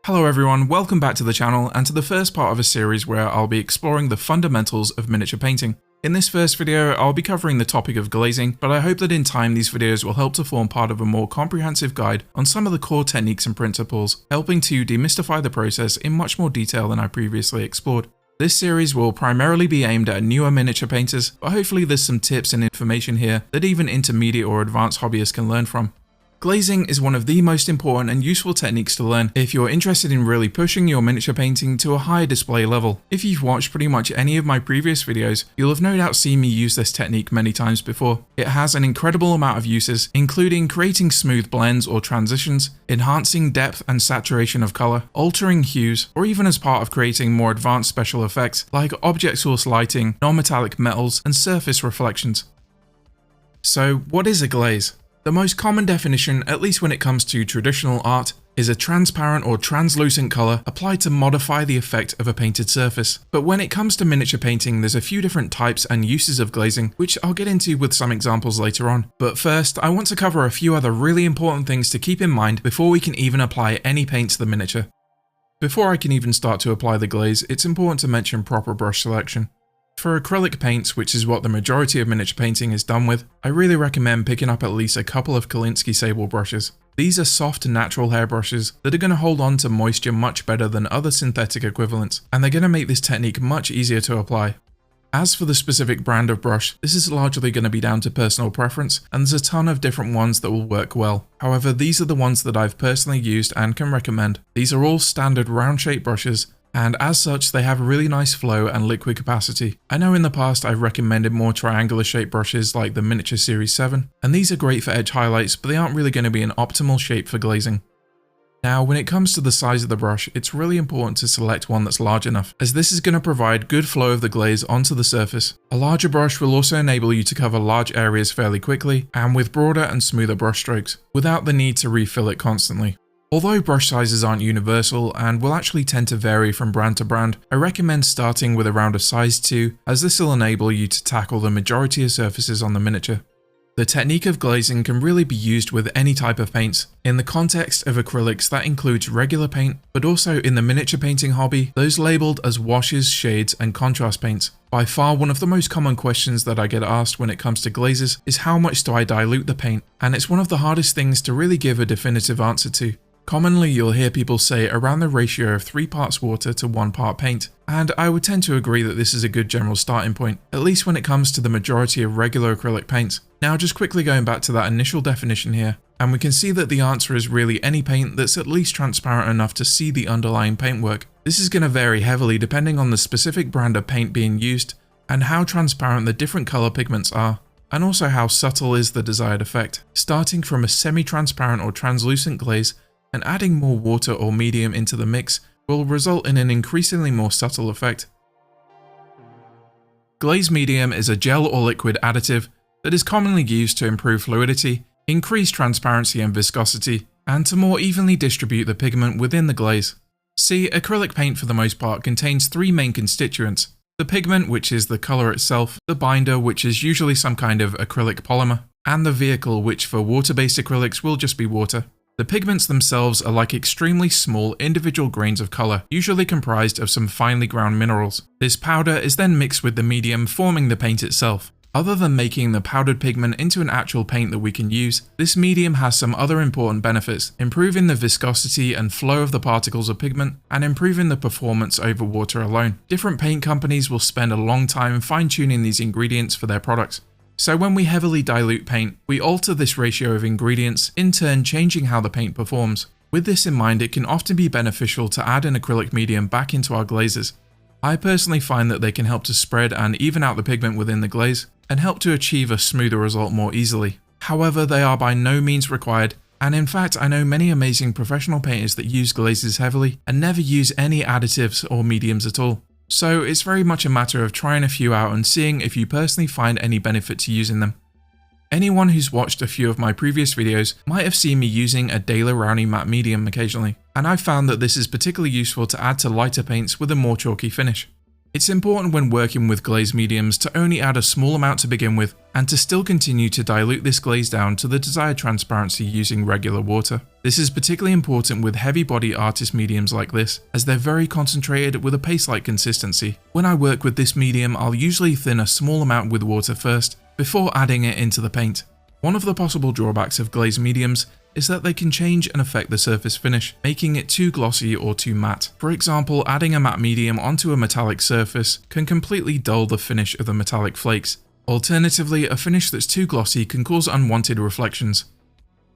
Hello everyone, welcome back to the channel and to the first part of a series where I'll be exploring the fundamentals of miniature painting. In this first video, I'll be covering the topic of glazing, but I hope that in time these videos will help to form part of a more comprehensive guide on some of the core techniques and principles, helping to demystify the process in much more detail than I previously explored. This series will primarily be aimed at newer miniature painters, but hopefully there's some tips and information here that even intermediate or advanced hobbyists can learn from. Glazing is one of the most important and useful techniques to learn if you're interested in really pushing your miniature painting to a higher display level. If you've watched pretty much any of my previous videos, you'll have no doubt seen me use this technique many times before. It has an incredible amount of uses, including creating smooth blends or transitions, enhancing depth and saturation of color, altering hues, or even as part of creating more advanced special effects like object source lighting, non-metallic metals, and surface reflections. So, what is a glaze? The most common definition, at least when it comes to traditional art, is a transparent or translucent color applied to modify the effect of a painted surface. But when it comes to miniature painting, there's a few different types and uses of glazing, which I'll get into with some examples later on. But first, I want to cover a few other really important things to keep in mind before we can even apply any paint to the miniature. Before I can even start to apply the glaze, it's important to mention proper brush selection. For acrylic paints, which is what the majority of miniature painting is done with, I really recommend picking up at least a couple of Kolinsky sable brushes. These are soft natural hair brushes that are going to hold on to moisture much better than other synthetic equivalents, and they're going to make this technique much easier to apply. As for the specific brand of brush, this is largely going to be down to personal preference, and there's a ton of different ones that will work well. However, these are the ones that I've personally used and can recommend. These are all standard round shaped brushes, and as such they have a really nice flow and liquid capacity. I know in the past I've recommended more triangular shaped brushes like the Miniature Series 7, and these are great for edge highlights, but they aren't really going to be an optimal shape for glazing. Now, when it comes to the size of the brush, it's really important to select one that's large enough, as this is going to provide good flow of the glaze onto the surface. A larger brush will also enable you to cover large areas fairly quickly and with broader and smoother brush strokes, without the need to refill it constantly. Although brush sizes aren't universal and will actually tend to vary from brand to brand, I recommend starting with around a size 2, as this will enable you to tackle the majority of surfaces on the miniature. The technique of glazing can really be used with any type of paints. In the context of acrylics, that includes regular paint, but also in the miniature painting hobby, those labelled as washes, shades, and contrast paints. By far one of the most common questions that I get asked when it comes to glazes is how much do I dilute the paint, and it's one of the hardest things to really give a definitive answer to. Commonly, you'll hear people say around the ratio of 3 parts water to 1 part paint, and I would tend to agree that this is a good general starting point, at least when it comes to the majority of regular acrylic paints. Now, just quickly going back to that initial definition here, and we can see that the answer is really any paint that's at least transparent enough to see the underlying paintwork. This is going to vary heavily depending on the specific brand of paint being used, and how transparent the different color pigments are, and also how subtle is the desired effect. Starting from a semi-transparent or translucent glaze, and adding more water or medium into the mix will result in an increasingly more subtle effect. Glaze medium is a gel or liquid additive that is commonly used to improve fluidity, increase transparency and viscosity, and to more evenly distribute the pigment within the glaze. See, acrylic paint for the most part contains 3 main constituents: the pigment, which is the color itself, the binder, which is usually some kind of acrylic polymer, and the vehicle, which for water-based acrylics will just be water. The pigments themselves are like extremely small individual grains of color, usually comprised of some finely ground minerals. This powder is then mixed with the medium, forming the paint itself. Other than making the powdered pigment into an actual paint that we can use, this medium has some other important benefits, improving the viscosity and flow of the particles of pigment, and improving the performance over water alone. Different paint companies will spend a long time fine-tuning these ingredients for their products. So when we heavily dilute paint, we alter this ratio of ingredients, in turn changing how the paint performs. With this in mind, it can often be beneficial to add an acrylic medium back into our glazes. I personally find that they can help to spread and even out the pigment within the glaze, and help to achieve a smoother result more easily. However, they are by no means required, and in fact I know many amazing professional painters that use glazes heavily and never use any additives or mediums at all. So it's very much a matter of trying a few out and seeing if you personally find any benefit to using them. Anyone who's watched a few of my previous videos might have seen me using a Daler Rowney matte medium occasionally, and I've found that this is particularly useful to add to lighter paints with a more chalky finish. It's important when working with glaze mediums to only add a small amount to begin with, and to still continue to dilute this glaze down to the desired transparency using regular water. This is particularly important with heavy body artist mediums like this, as they're very concentrated with a paste-like consistency. When I work with this medium, I'll usually thin a small amount with water first, before adding it into the paint. One of the possible drawbacks of glazed mediums is that they can change and affect the surface finish, making it too glossy or too matte. For example, adding a matte medium onto a metallic surface can completely dull the finish of the metallic flakes. Alternatively, a finish that's too glossy can cause unwanted reflections.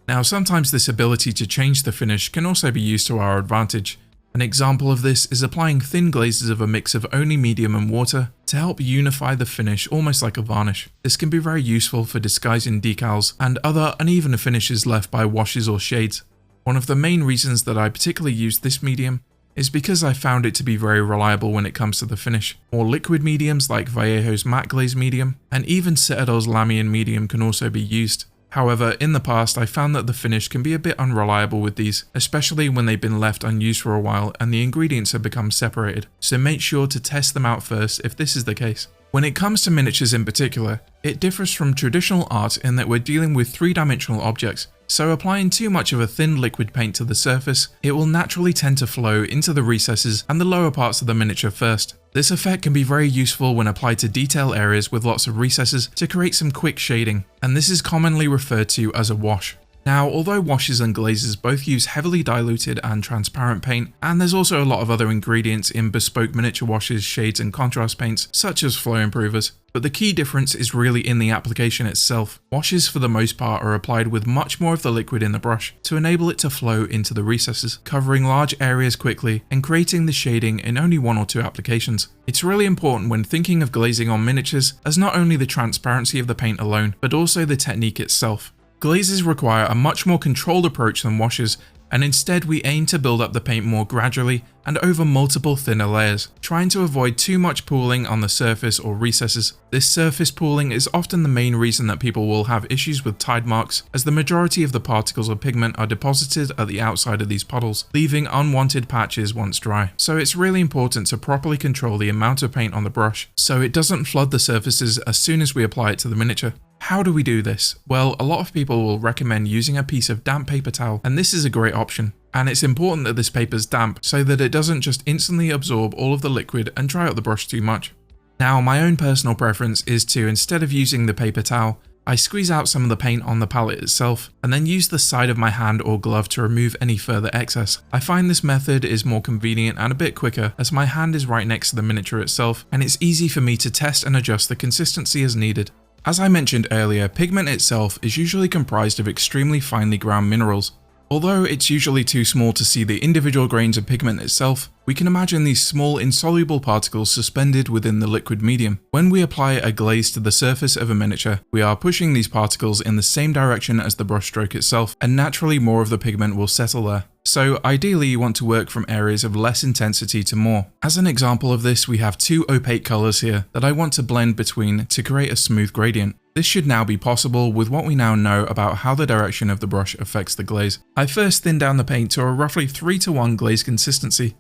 Now, sometimes this ability to change the finish can also be used to our advantage. An example of this is applying thin glazes of a mix of only medium and water to help unify the finish almost like a varnish. This can be very useful for disguising decals and other uneven finishes left by washes or shades. One of the main reasons that I particularly use this medium is because I found it to be very reliable when it comes to the finish. More liquid mediums like Vallejo's matte glaze medium and even Citadel's Lamian medium can also be used. However, in the past I found that the finish can be a bit unreliable with these, especially when they've been left unused for a while and the ingredients have become separated, so make sure to test them out first if this is the case. When it comes to miniatures in particular, it differs from traditional art in that we're dealing with three-dimensional objects, so applying too much of a thin liquid paint to the surface, it will naturally tend to flow into the recesses and the lower parts of the miniature first. This effect can be very useful when applied to detail areas with lots of recesses to create some quick shading, and this is commonly referred to as a wash. Now, although washes and glazes both use heavily diluted and transparent paint, and there's also a lot of other ingredients in bespoke miniature washes, shades and contrast paints, such as flow improvers, but the key difference is really in the application itself. Washes for the most part are applied with much more of the liquid in the brush to enable it to flow into the recesses, covering large areas quickly and creating the shading in only one or two applications. It's really important when thinking of glazing on miniatures as not only the transparency of the paint alone, but also the technique itself. Glazes require a much more controlled approach than washes, and instead we aim to build up the paint more gradually and over multiple thinner layers, trying to avoid too much pooling on the surface or recesses. This surface pooling is often the main reason that people will have issues with tide marks, as the majority of the particles of pigment are deposited at the outside of these puddles, leaving unwanted patches once dry. So it's really important to properly control the amount of paint on the brush, so it doesn't flood the surfaces as soon as we apply it to the miniature. How do we do this? Well, a lot of people will recommend using a piece of damp paper towel, and this is a great option. And it's important that this paper's damp so that it doesn't just instantly absorb all of the liquid and dry out the brush too much. Now, my own personal preference is to, instead of using the paper towel, I squeeze out some of the paint on the palette itself, and then use the side of my hand or glove to remove any further excess. I find this method is more convenient and a bit quicker, as my hand is right next to the miniature itself, and it's easy for me to test and adjust the consistency as needed. As I mentioned earlier, pigment itself is usually comprised of extremely finely ground minerals. Although it's usually too small to see the individual grains of pigment itself, we can imagine these small insoluble particles suspended within the liquid medium. When we apply a glaze to the surface of a miniature, we are pushing these particles in the same direction as the brushstroke itself, and naturally more of the pigment will settle there. So ideally you want to work from areas of less intensity to more. As an example of this, we have two opaque colors here that I want to blend between to create a smooth gradient. This should now be possible with what we now know about how the direction of the brush affects the glaze. I first thinned down the paint to a roughly 3:1 glaze consistency.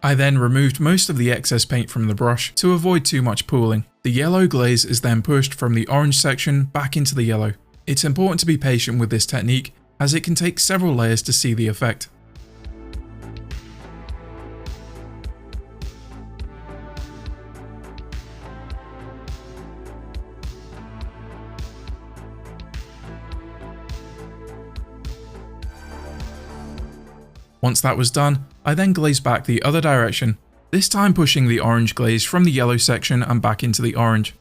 I then removed most of the excess paint from the brush to avoid too much pooling. The yellow glaze is then pushed from the orange section back into the yellow. It's important to be patient with this technique, as it can take several layers to see the effect. Once that was done, I then glazed back the other direction, this time pushing the orange glaze from the yellow section and back into the orange.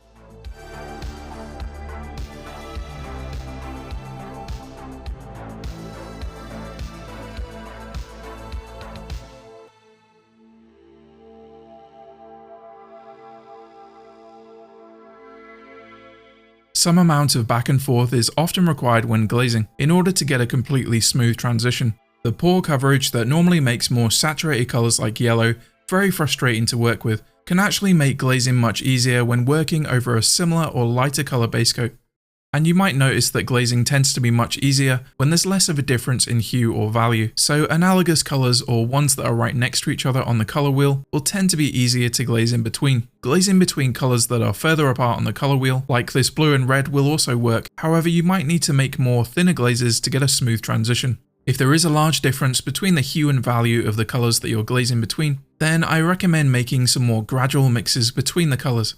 Some amount of back and forth is often required when glazing, in order to get a completely smooth transition. The pore coverage that normally makes more saturated colours like yellow very frustrating to work with can actually make glazing much easier when working over a similar or lighter colour base coat. And you might notice that glazing tends to be much easier when there's less of a difference in hue or value, so analogous colours or ones that are right next to each other on the colour wheel will tend to be easier to glaze in between. Glazing between colours that are further apart on the colour wheel, like this blue and red, will also work, however you might need to make more thinner glazes to get a smooth transition. If there is a large difference between the hue and value of the colours that you're glazing between, then I recommend making some more gradual mixes between the colours.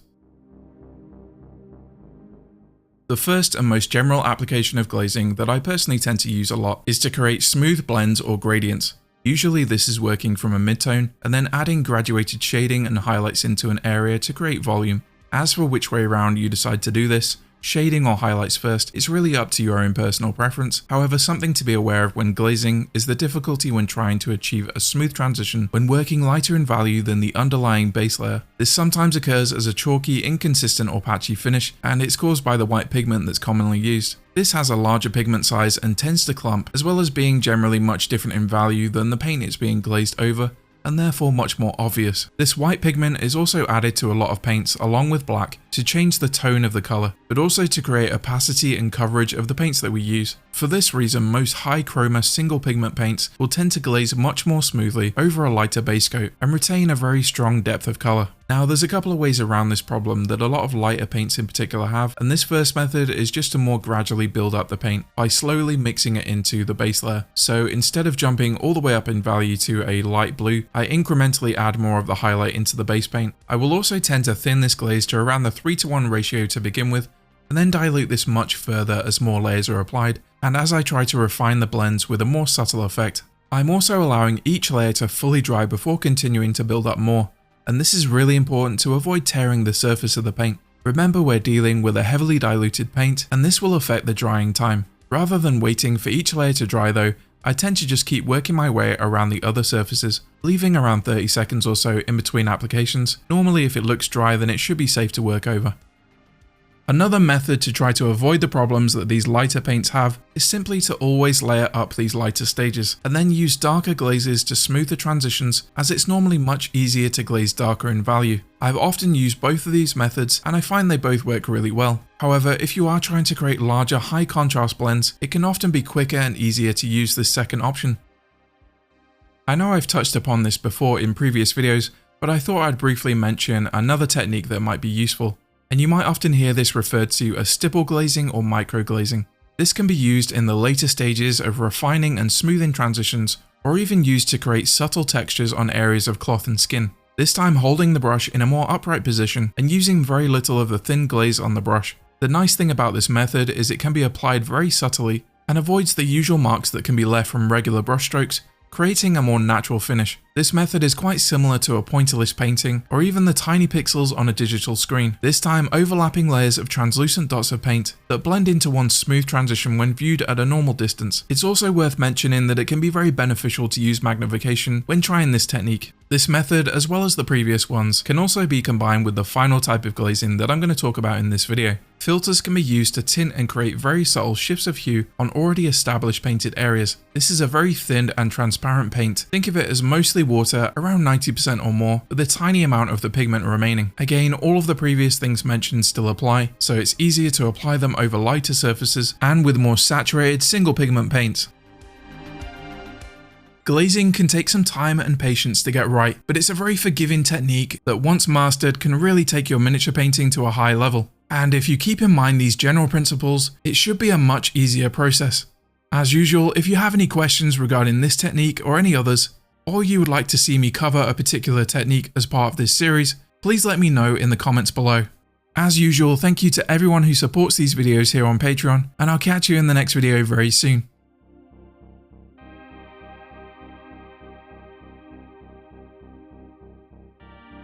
The first and most general application of glazing that I personally tend to use a lot is to create smooth blends or gradients. Usually this is working from a midtone and then adding graduated shading and highlights into an area to create volume. As for which way around you decide to do this, shading or highlights first, is really up to your own personal preference. However, something to be aware of when glazing is the difficulty when trying to achieve a smooth transition when working lighter in value than the underlying base layer. This sometimes occurs as a chalky, inconsistent or patchy finish, and it's caused by the white pigment that's commonly used. This has a larger pigment size and tends to clump, as well as being generally much different in value than the paint it's being glazed over, and therefore much more obvious. This white pigment is also added to a lot of paints along with black to change the tone of the colour, but also to create opacity and coverage of the paints that we use. For this reason, most high chroma single pigment paints will tend to glaze much more smoothly over a lighter base coat and retain a very strong depth of colour. Now there's a couple of ways around this problem that a lot of lighter paints in particular have, and this first method is just to more gradually build up the paint by slowly mixing it into the base layer. So instead of jumping all the way up in value to a light blue, I incrementally add more of the highlight into the base paint. I will also tend to thin this glaze to around the 3:1 ratio to begin with, and then dilute this much further as more layers are applied, and as I try to refine the blends with a more subtle effect. I'm also allowing each layer to fully dry before continuing to build up more, and this is really important to avoid tearing the surface of the paint. Remember, we're dealing with a heavily diluted paint, and this will affect the drying time. Rather than waiting for each layer to dry though, I tend to just keep working my way around the other surfaces, leaving around 30 seconds or so in between applications. Normally if it looks dry, then it should be safe to work over. Another method to try to avoid the problems that these lighter paints have is simply to always layer up these lighter stages and then use darker glazes to smooth the transitions, as it's normally much easier to glaze darker in value. I've often used both of these methods and I find they both work really well. However, if you are trying to create larger high contrast blends, it can often be quicker and easier to use this second option. I know I've touched upon this before in previous videos, but I thought I'd briefly mention another technique that might be useful. And you might often hear this referred to as stipple glazing or micro glazing. This can be used in the later stages of refining and smoothing transitions, or even used to create subtle textures on areas of cloth and skin. This time holding the brush in a more upright position and using very little of the thin glaze on the brush. The nice thing about this method is it can be applied very subtly and avoids the usual marks that can be left from regular brush strokes, creating a more natural finish. This method is quite similar to a pointillist painting or even the tiny pixels on a digital screen, this time overlapping layers of translucent dots of paint that blend into one smooth transition when viewed at a normal distance. It's also worth mentioning that it can be very beneficial to use magnification when trying this technique. This method, as well as the previous ones, can also be combined with the final type of glazing that I'm going to talk about in this video. Filters can be used to tint and create very subtle shifts of hue on already established painted areas. This is a very thin and transparent paint. Think of it as mostly water, around 90% or more, with a tiny amount of the pigment remaining. Again, all of the previous things mentioned still apply, so it's easier to apply them over lighter surfaces and with more saturated single pigment paints. Glazing can take some time and patience to get right, but it's a very forgiving technique that once mastered can really take your miniature painting to a high level. And if you keep in mind these general principles, it should be a much easier process. As usual, if you have any questions regarding this technique or any others, or you would like to see me cover a particular technique as part of this series, please let me know in the comments below. As usual, thank you to everyone who supports these videos here on Patreon, and I'll catch you in the next video very soon.